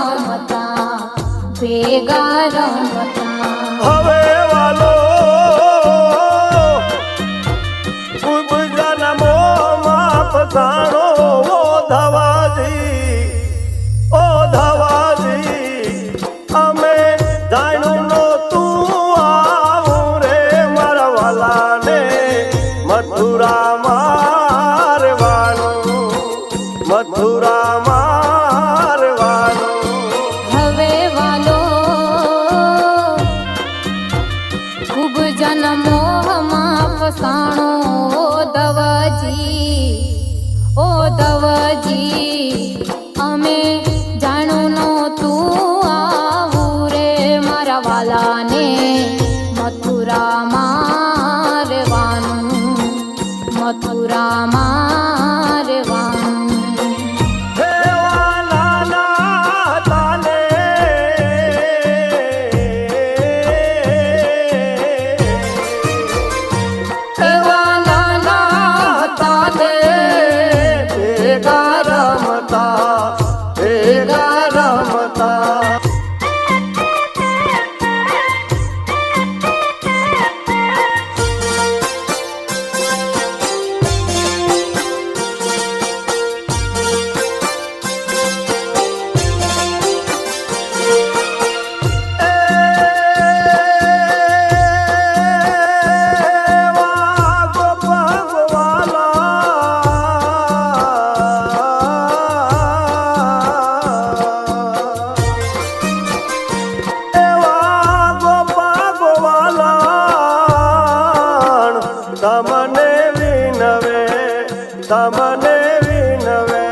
રમતા ભેગા રમતા હવે વાલો ખૂબ જન્મો માં ફસાણો ઓ ધવાજી અમે જાણ્યું નહોતું આવું રે મારા વાલાને મથુરા મારવાનું મથુરા મારવાનું હવે વાલો ખૂબ જન્મોમાં ફસાણો ઓ ધવજી અમે જાણું નહોતું આવું રે મારા વાલાને મથુરા મારવાનું મથુરા મારવાનું તમને વિનવે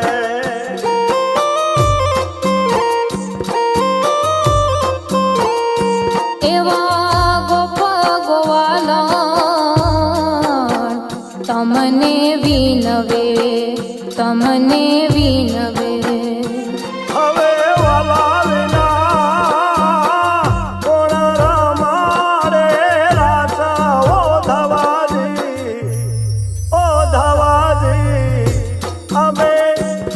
એવા ગોવાલા તમને વિનવે તમને વિનવે હવે વાલા વિના કોણ રમાડે રાસા ઓ ધવાજી અમે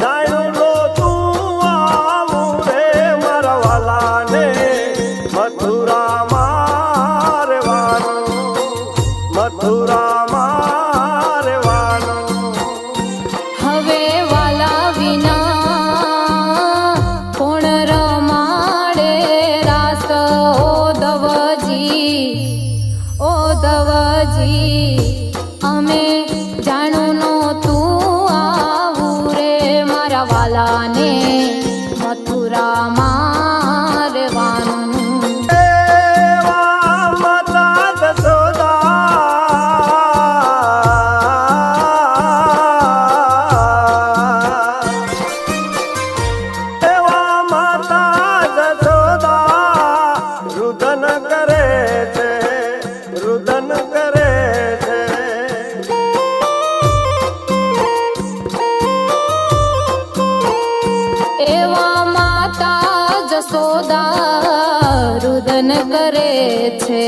જાણ્યું નહોતું આવું રે મારા વાલાને મથુરા મારવાનું મથુરા મારવાનું હવે વાલા વિના કોણ રમાડે રાસ ઓ ધવજી અમે જાણું નહોતું આવું રે મારા વાલાને મથુરા મારવાનું રુદન કરે છે એવા માતા જશોદા રુદન કરે છે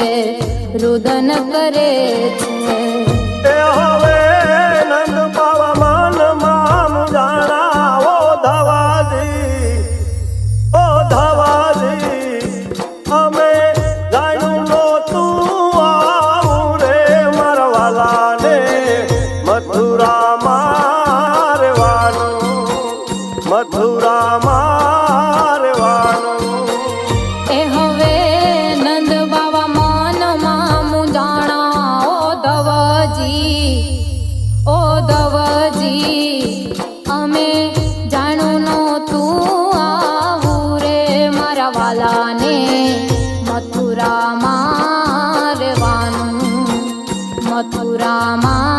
રુદન કરે છે એ હવે નંદ પાવા મનમાં જાણા ઓ ધવાજી અમે જાણ્યું નહોતું આવું રે મારા વાલાને મથુરા મારવાનું મથુરા મારવાનું એ હવે નંદ બાવા મનમાં મુંજાણા ઓ ધવજી અમે જાણું નહોતું આવું રે મારા વાલાને મથુરા મારવાનું મથુરા મારવાનું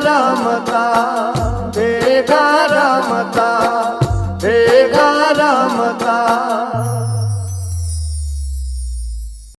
રમતા